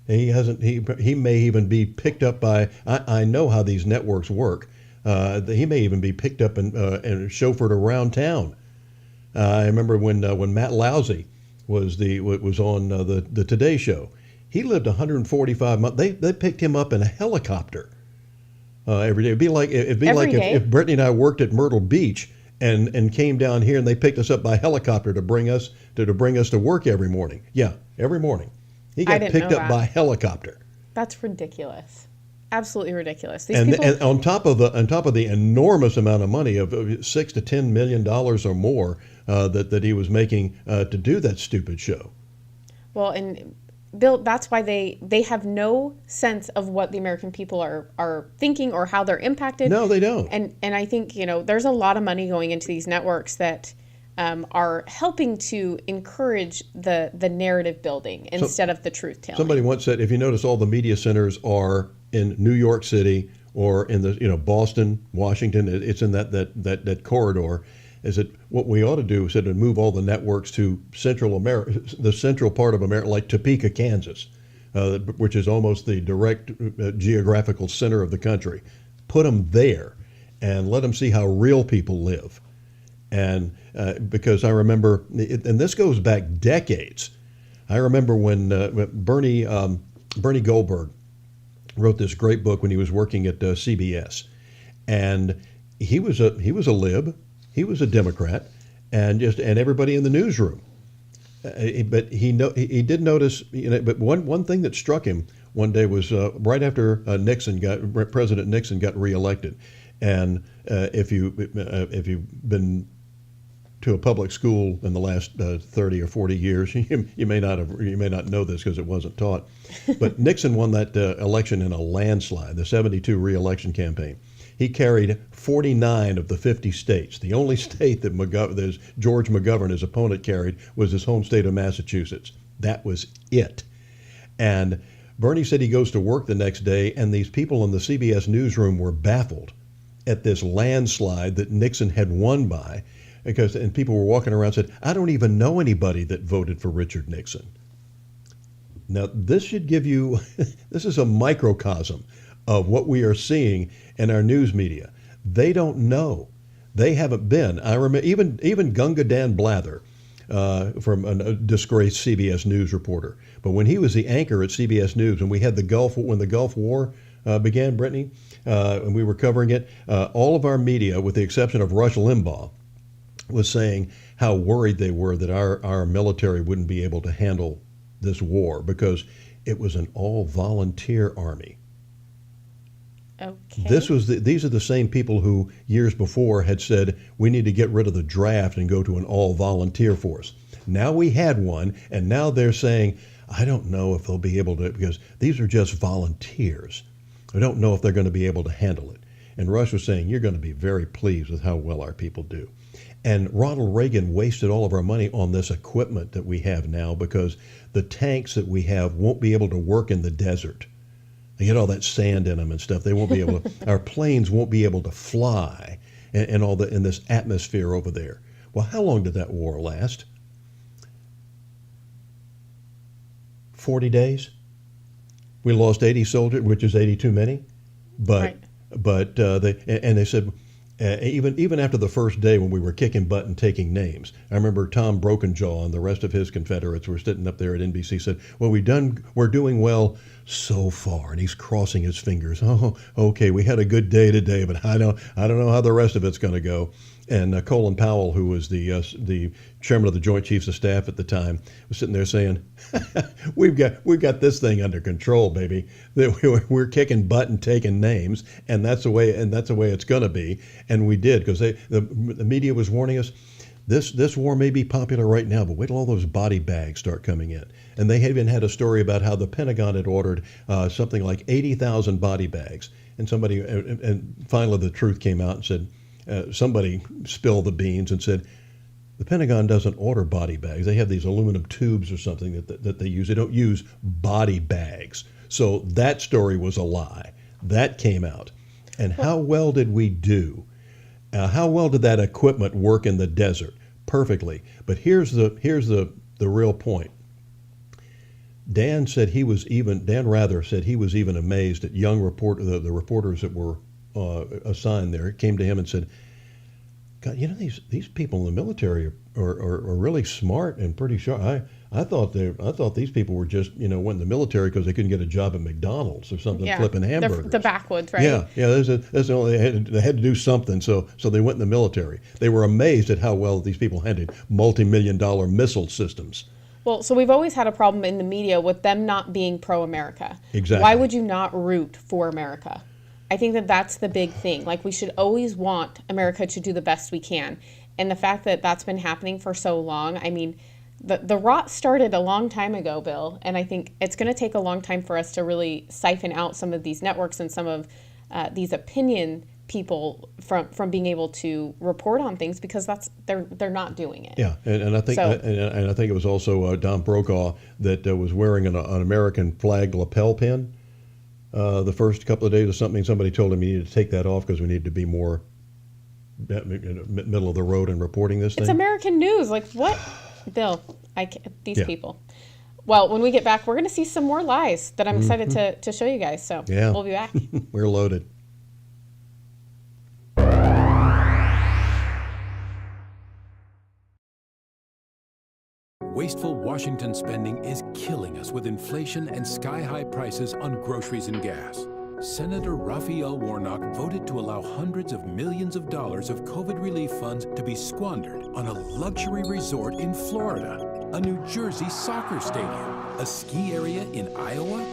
He may even be picked up by, I know how these networks work. He may even be picked up and chauffeured around town. I remember when Matt Lousy was on the Today Show. He lived 145 months. They picked him up in a helicopter every day. It'd be like if Brittany and I worked at Myrtle Beach and came down here and they picked us up by helicopter to bring us to work every morning. Yeah, every morning. He got picked up by helicopter. That's ridiculous. Absolutely ridiculous. And on top of the enormous amount of money of $6 to $10 million or more that he was making to do that stupid show. Well, and Bill, that's why they have no sense of what the American people are thinking or how they're impacted. No, they don't. And I think, there's a lot of money going into these networks that are helping to encourage the narrative building instead of the truth telling. Somebody once said, if you notice, all the media centers are in New York City or in the Boston, Washington. It's in that corridor. Is that what we ought to do? Is to move all the networks to Central America, the central part of America, like Topeka, Kansas, which is almost the direct geographical center of the country. Put them there, and let them see how real people live. And because I remember, and this goes back decades. I remember when Bernie Goldberg wrote this great book when he was working at CBS, and he was a lib. He was a Democrat, and everybody in the newsroom. But he did notice. But one thing that struck him one day was right after President Nixon got reelected, and if you've been to a public school in the last 30 or 40 years, you may not know this because it wasn't taught. But Nixon won that election in a landslide, the '72 reelection campaign. He carried 49 of the 50 states. The only state that George McGovern, his opponent, carried was his home state of Massachusetts. That was it. And Bernie said he goes to work the next day, and these people in the CBS newsroom were baffled at this landslide that Nixon had won by, and people were walking around and said, I don't even know anybody that voted for Richard Nixon. Now, this should give you, this is a microcosm of what we are seeing in our news media. They don't know. They haven't been. I remember even Gunga Dan Blather, from a disgraced CBS News reporter. But when he was the anchor at CBS News, and we had when the Gulf War began, Brittany, and we were covering it, all of our media, with the exception of Rush Limbaugh, was saying how worried they were that our military wouldn't be able to handle this war because it was an all-volunteer army. Okay. These are the same people who years before had said we need to get rid of the draft and go to an all-volunteer force. Now we had one, and now they're saying, I don't know if they'll be able to, because these are just volunteers. I don't know if they're going to be able to handle it. And Rush was saying, you're going to be very pleased with how well our people do. And Ronald Reagan wasted all of our money on this equipment that we have now because the tanks that we have won't be able to work in the desert. They get all that sand in them and stuff. They won't be able to, our planes won't be able to fly in this atmosphere over there. Well, how long did that war last? 40 days? We lost 80 soldiers, which is 80 too many. But they said, even after the first day when we were kicking butt and taking names, I remember Tom Brokenjaw and the rest of his Confederates were sitting up there at NBC, said, well, we're doing well so far. And he's crossing his fingers. Oh, okay, we had a good day today, but I don't know how the rest of it's going to go. And Colin Powell, who was the chairman of the Joint Chiefs of Staff at the time, was sitting there saying, "We've got this thing under control, baby. We're kicking butt and taking names, and that's the way it's going to be." And we did, because the media was warning us. This war may be popular right now, but wait till all those body bags start coming in. And they even had a story about how the Pentagon had ordered something like 80,000 body bags, and finally the truth came out and said. Somebody spilled the beans and said, the Pentagon doesn't order body bags. They have these aluminum tubes or something that they use. They don't use body bags. So that story was a lie. That came out. And how well did we do? How well did that equipment work in the desert? Perfectly. But here's the real point. Dan Rather said he was even amazed at the reporters that were assigned there. Came to him and said, God, these people in the military are really smart and pretty sharp. I thought these people were just went in the military because they couldn't get a job at McDonald's or something, flipping hamburgers. The backwoods, right? Yeah. They had to do something, so they went in the military. They were amazed at how well these people handled multi-million-dollar missile systems. Well, so we've always had a problem in the media with them not being pro-America. Exactly. Why would you not root for America? I think that's the big thing. Like, we should always want America to do the best we can. And the fact that that's been happening for so long, I mean, the rot started a long time ago, Bill, and I think it's going to take a long time for us to really siphon out some of these networks and some of these opinion people from being able to report on things, because they're not doing it. Yeah, and I think and I think it was also Don Brokaw that was wearing an American flag lapel pin the first couple of days or something. Somebody told him he needed to take that off because we needed to be more middle of the road in reporting this thing. It's American news. Like, what? Bill, these people. Well, when we get back, we're going to see some more lies that I'm excited to show you guys. So we'll be back. We're loaded. Wasteful Washington spending is killing us with inflation and sky-high prices on groceries and gas. Senator Raphael Warnock voted to allow hundreds of millions of dollars of COVID relief funds to be squandered on a luxury resort in Florida, a New Jersey soccer stadium, a ski area in Iowa.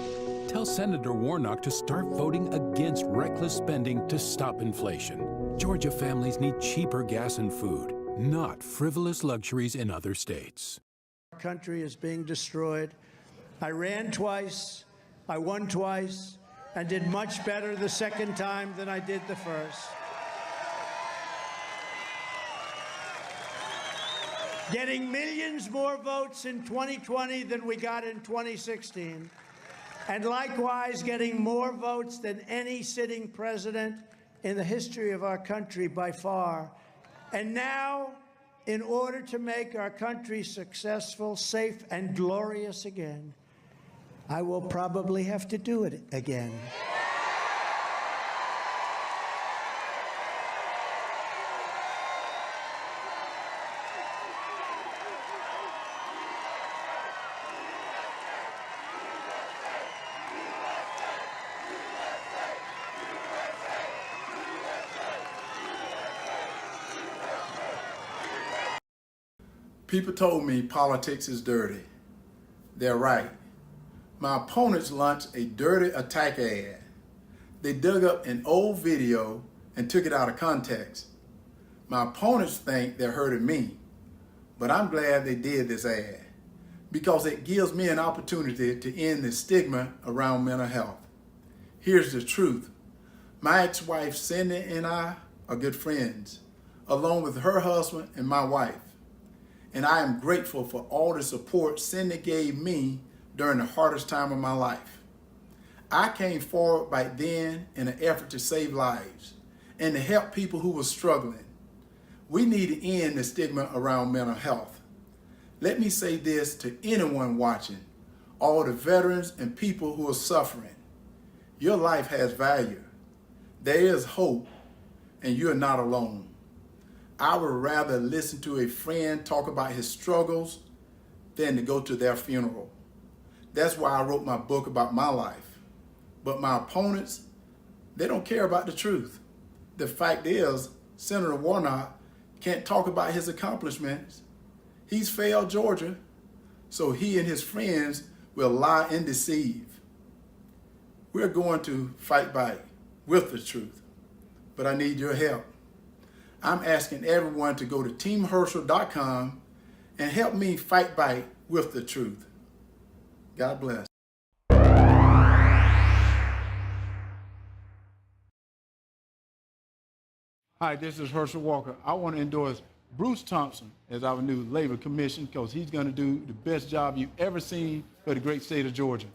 Tell Senator Warnock to start voting against reckless spending to stop inflation. Georgia families need cheaper gas and food, not frivolous luxuries in other states. Our country is being destroyed. I ran twice, I won twice, and did much better the second time than I did the first. Getting millions more votes in 2020 than we got in 2016, and likewise getting more votes than any sitting president in the history of our country by far. And now, in order to make our country successful, safe, and glorious again, I will probably have to do it again. People told me politics is dirty. They're right. My opponents launched a dirty attack ad. They dug up an old video and took it out of context. My opponents think they're hurting me, but I'm glad they did this ad because it gives me an opportunity to end the stigma around mental health. Here's the truth. My ex-wife Cindy and I are good friends, along with her husband and my wife. And I am grateful for all the support Cindy gave me during the hardest time of my life. I came forward back then in an effort to save lives and to help people who were struggling. We need to end the stigma around mental health. Let me say this to anyone watching, all the veterans and people who are suffering. Your life has value. There is hope, and you're not alone. I would rather listen to a friend talk about his struggles than to go to their funeral. That's why I wrote my book about my life. But my opponents, they don't care about the truth. The fact is, Senator Warnock can't talk about his accomplishments. He's failed Georgia, so he and his friends will lie and deceive. We're going to fight back with the truth, but I need your help. I'm asking everyone to go to teamherschel.com and help me fight back with the truth. God bless. Hi, this is Herschel Walker. I want to endorse Bruce Thompson as our new labor commission because he's going to do the best job you've ever seen for the great state of Georgia.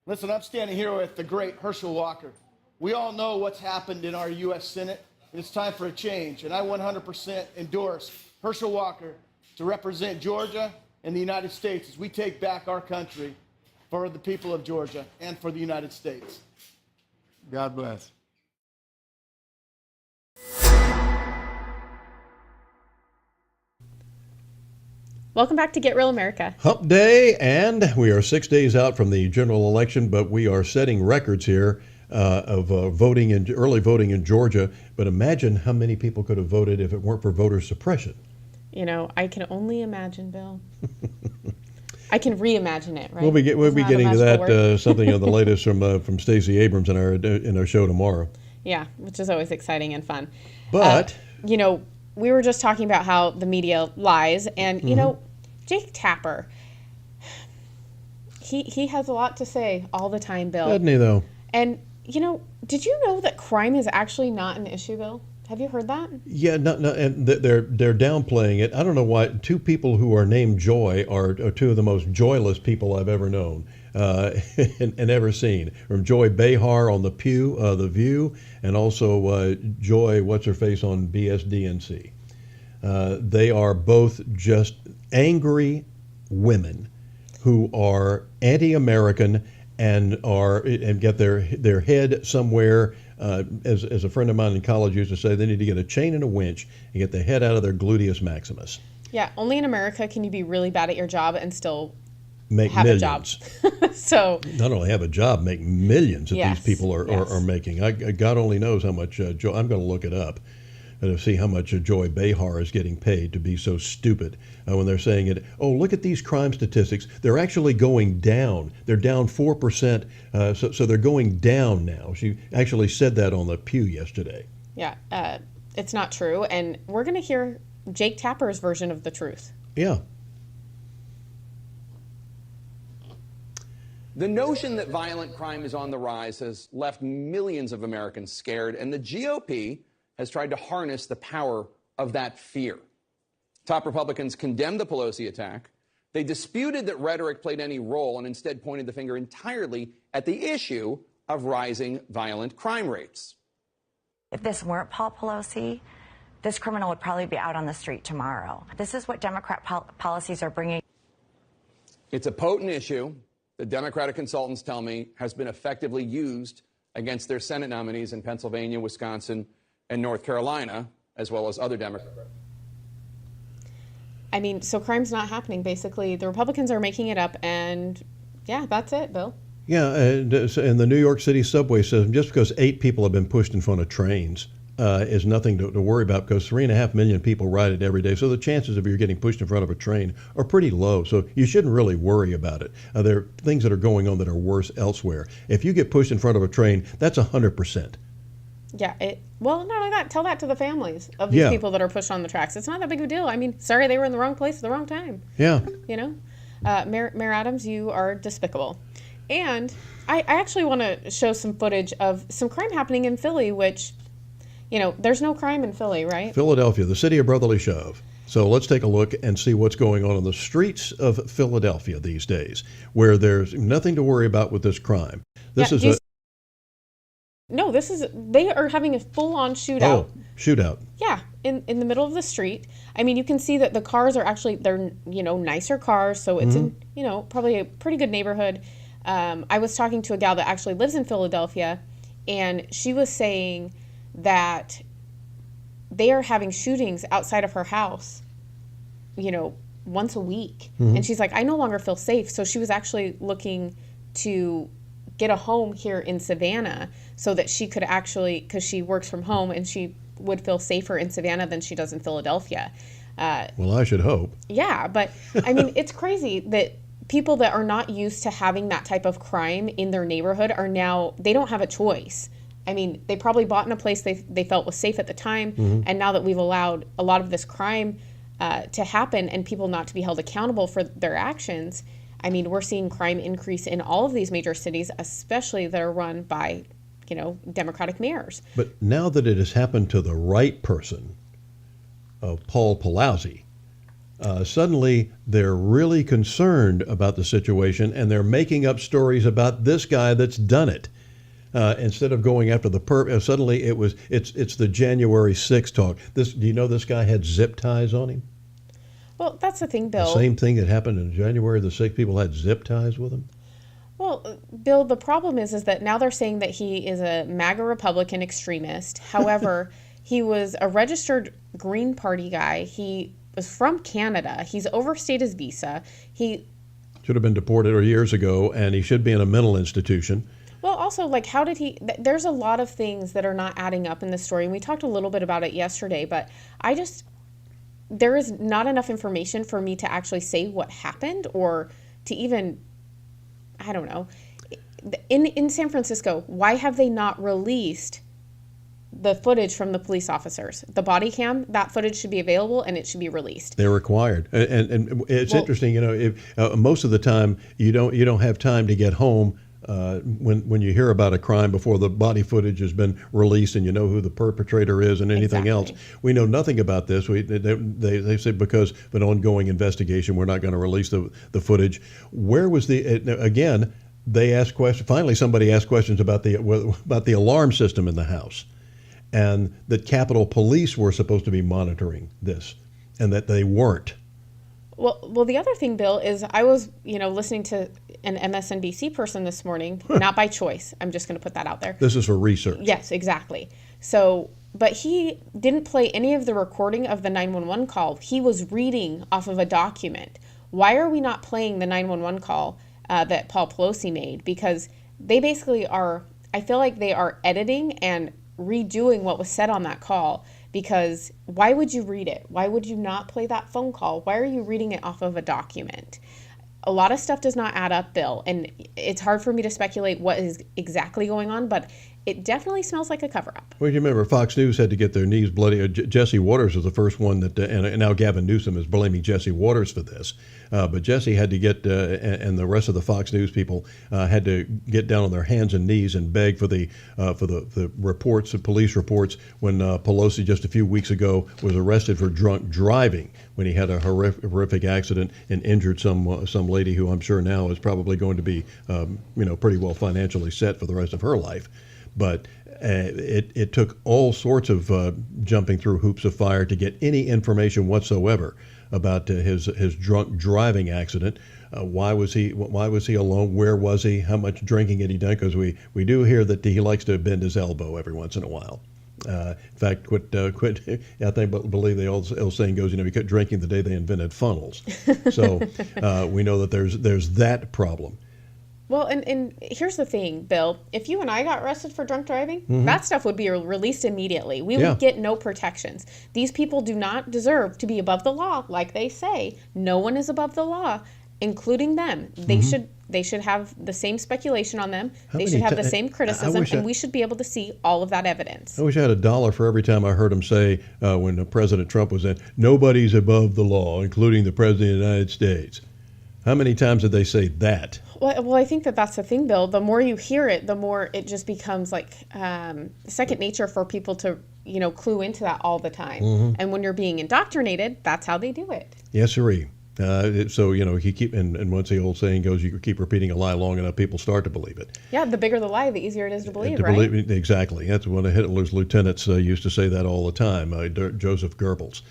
Listen, I'm standing here with the great Herschel Walker. We all know what's happened in our U.S. Senate. It's time for a change, and I 100% endorse Herschel Walker to represent Georgia and the United States as we take back our country for the people of Georgia and for the United States. God bless. Welcome back to Get Real America. Hump Day, and we are 6 days out from the general election, but we are setting records here of early voting in Georgia. But imagine how many people could have voted if it weren't for voter suppression. You know, I can only imagine, Bill. I can reimagine it, right? We'll be getting to that something of the latest from Stacey Abrams in our show tomorrow. Yeah, which is always exciting and fun. But you know, we were just talking about how the media lies, and you know, Jake Tapper. He has a lot to say all the time, Bill. Doesn't he, though? And, you know, did you know that crime is actually not an issue, Bill? Have you heard that? Yeah, no, and they're downplaying it. I don't know why. Two people who are named Joy are two of the most joyless people I've ever known and ever seen. From Joy Behar on The View, and also Joy, what's her face on BSDNC. They are both just angry women who are anti-American and get their head somewhere. As a friend of mine in college used to say, they need to get a chain and a winch and get the head out of their gluteus maximus. Yeah, only in America can you be really bad at your job and still Make have millions. a job. So not only have a job, make millions that Yes, these people are making. God only knows how much. I'm going to look it up to see how much Joy Behar is getting paid to be so stupid when they're saying it. Oh, look at these crime statistics. They're actually going down. They're down 4%. So they're going down now. She actually said that on The Pew yesterday. yeah, it's not true. And we're going to hear Jake Tapper's version of the truth. Yeah. The notion that violent crime is on the rise has left millions of Americans scared, and the GOP has tried to harness the power of that fear. Top Republicans condemned the Pelosi attack. They disputed that rhetoric played any role and instead pointed the finger entirely at the issue of rising violent crime rates. If this weren't Paul Pelosi, this criminal would probably be out on the street tomorrow. This is what Democrat policies are bringing. It's a potent issue that Democratic consultants tell me has been effectively used against their Senate nominees in Pennsylvania, Wisconsin, and North Carolina, as well as other Democrats. I mean, so crime's not happening, basically. The Republicans are making it up, and yeah, that's it, Bill. Yeah, and the New York City subway system, just because 8 people have been pushed in front of trains is nothing to worry about, because 3.5 million people ride it every day. So the chances of you getting pushed in front of a train are pretty low. So you shouldn't really worry about it. There are things that are going on that are worse elsewhere. If you get pushed in front of a train, that's 100%. Yeah, well, not only that, tell that to the families of these people that are pushed on the tracks. It's not that big of a deal. I mean, sorry, they were in the wrong place at the wrong time. Yeah. You know? Mayor Adams, you are despicable. And I actually want to show some footage of some crime happening in Philly, which, you know, there's no crime in Philly, right? Philadelphia, the city of brotherly shove. So let's take a look and see what's going on the streets of Philadelphia these days, where there's nothing to worry about with this crime. They are having a full-on shootout. Oh, shootout. Yeah, in the middle of the street. I mean, you can see that the cars are actually, they're, you know, nicer cars, so it's, you know, probably a pretty good neighborhood. I was talking to a gal that actually lives in Philadelphia, and she was saying that they are having shootings outside of her house, you know, once a week. And she's like, I no longer feel safe. So she was actually looking to get a home here in Savannah so that she could actually, because she works from home, and she would feel safer in Savannah than she does in Philadelphia. Well, I should hope. Yeah, but I mean, it's crazy that people that are not used to having that type of crime in their neighborhood are now, they don't have a choice. I mean, they probably bought in a place they felt was safe at the time, and now that we've allowed a lot of this crime to happen and people not to be held accountable for their actions, I mean, we're seeing crime increase in all of these major cities, especially that are run by, you know, Democratic mayors. But now that it has happened to the right person, Paul Pelosi, suddenly they're really concerned about the situation, and they're making up stories about this guy that's done it. Instead of going after the suddenly it's the January 6th talk. Do you know this guy had zip ties on him? Well, that's the thing, Bill. The same thing that happened in January the 6th. People had zip ties with him. Well, Bill, the problem is that now they're saying that he is a MAGA Republican extremist. However, he was a registered Green Party guy. He was from Canada. He's overstayed his visa. He should have been deported years ago, and he should be in a mental institution. Well, also, like, how did he... There's a lot of things that are not adding up in this story, and we talked a little bit about it yesterday, but there is not enough information for me to actually say what happened or to even... I don't know. In San Francisco, why have they not released the footage from the police officers. The body cam, that footage should be available and it should be released. They're required, and it's interesting. You know, if most of the time you don't have time to get home when you hear about a crime before the body footage has been released and you know who the perpetrator is and anything else. We know nothing about this. They said because of an ongoing investigation, we're not going to release the footage. Where was again? They asked questions. Finally, somebody asked questions about the alarm system in the house, and that Capitol Police were supposed to be monitoring this, and that they weren't. Well, the other thing, Bill, is I was, listening to an MSNBC person this morning, not by choice. I'm just going to put that out there. This is for research. Yes, exactly. So, but he didn't play any of the recording of the 911 call. He was reading off of a document. Why are we not playing the 911 call that Paul Pelosi made? Because they basically I feel like they are editing and redoing what was said on that call. Because why would you read it? Why would you not play that phone call? Why are you reading it off of a document? A lot of stuff does not add up, Bill, and it's hard for me to speculate what is exactly going on, but it definitely smells like a cover-up. Well, you remember Fox News had to get their knees bloody. Jesse Waters was the first one that, and now Gavin Newsom is blaming Jesse Waters for this. But Jesse had to get, and the rest of the Fox News people had to get down on their hands and knees and beg for the reports, the police reports, when Pelosi just a few weeks ago was arrested for drunk driving when he had a horrific accident and injured some lady who I'm sure now is probably going to be, pretty well financially set for the rest of her life. But it took all sorts of jumping through hoops of fire to get any information whatsoever about his drunk driving accident. Why was he alone? Where was he? How much drinking had he done? Because we do hear that he likes to bend his elbow every once in a while. In fact, quit. I believe the old saying goes, he quit drinking the day they invented funnels. So we know that there's that problem. Well, and here's the thing, Bill. If you and I got arrested for drunk driving, that stuff would be released immediately. We would get no protections. These people do not deserve to be above the law, like they say. No one is above the law, including them. They should have the same speculation on them. They should have the same criticism, and we should be able to see all of that evidence. I wish I had $1 for every time I heard him say, when President Trump was in, nobody's above the law, including the President of the United States. How many times did they say that? Well, I think that's the thing, Bill. The more you hear it, the more it just becomes like second nature for people to, clue into that all the time. And when you're being indoctrinated, that's how they do it. Yes, sirree. So, you keep, and once the old saying goes, you keep repeating a lie long enough, people start to believe it. Yeah, the bigger the lie, the easier it is to believe, right? Exactly. That's one of Hitler's lieutenants used to say that all the time, Joseph Goebbels.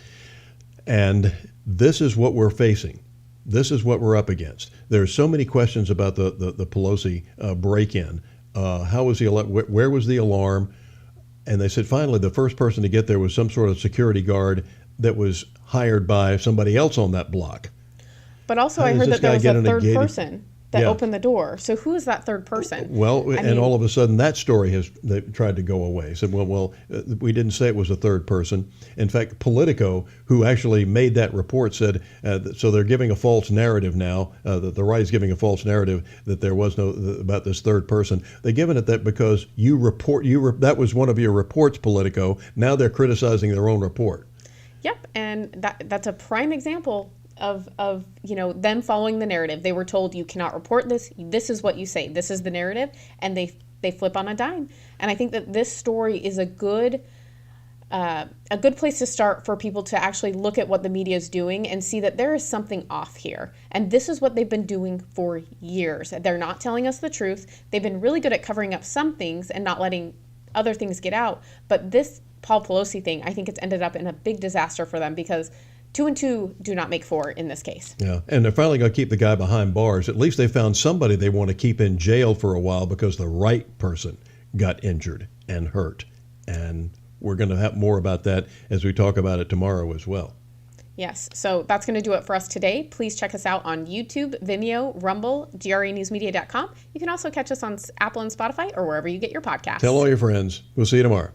And this is what we're facing. This is what we're up against. There's so many questions about the Pelosi break-in. How was where was the alarm? And they said finally the first person to get there was some sort of security guard that was hired by somebody else on that block. But also I heard that there was a third person that opened the door. So who is that third person? Well, all of a sudden that story they tried to go away. Said, we didn't say it was a third person. In fact, Politico, who actually made that report, said, so they're giving a false narrative now, that the right is giving a false narrative that there was about this third person. They're giving it that because that was one of your reports, Politico. Now they're criticizing their own report. Yep, and that's a prime example of them following the narrative. They were told you cannot report this. This is what you say. This is the narrative, and they flip on a dime. And I think that this story is a good place to start for people to actually look at what the media is doing and see that there is something off here. And this is what they've been doing for years. They're not telling us the truth. They've been really good at covering up some things and not letting other things get out. But this Paul Pelosi thing, I think it's ended up in a big disaster for them because 2 and 2 do not make 4 in this case. Yeah, and they're finally going to keep the guy behind bars. At least they found somebody they want to keep in jail for a while because the right person got injured and hurt. And we're going to have more about that as we talk about it tomorrow as well. Yes, so that's going to do it for us today. Please check us out on YouTube, Vimeo, Rumble, GRANewsmedia.com. You can also catch us on Apple and Spotify or wherever you get your podcasts. Tell all your friends. We'll see you tomorrow.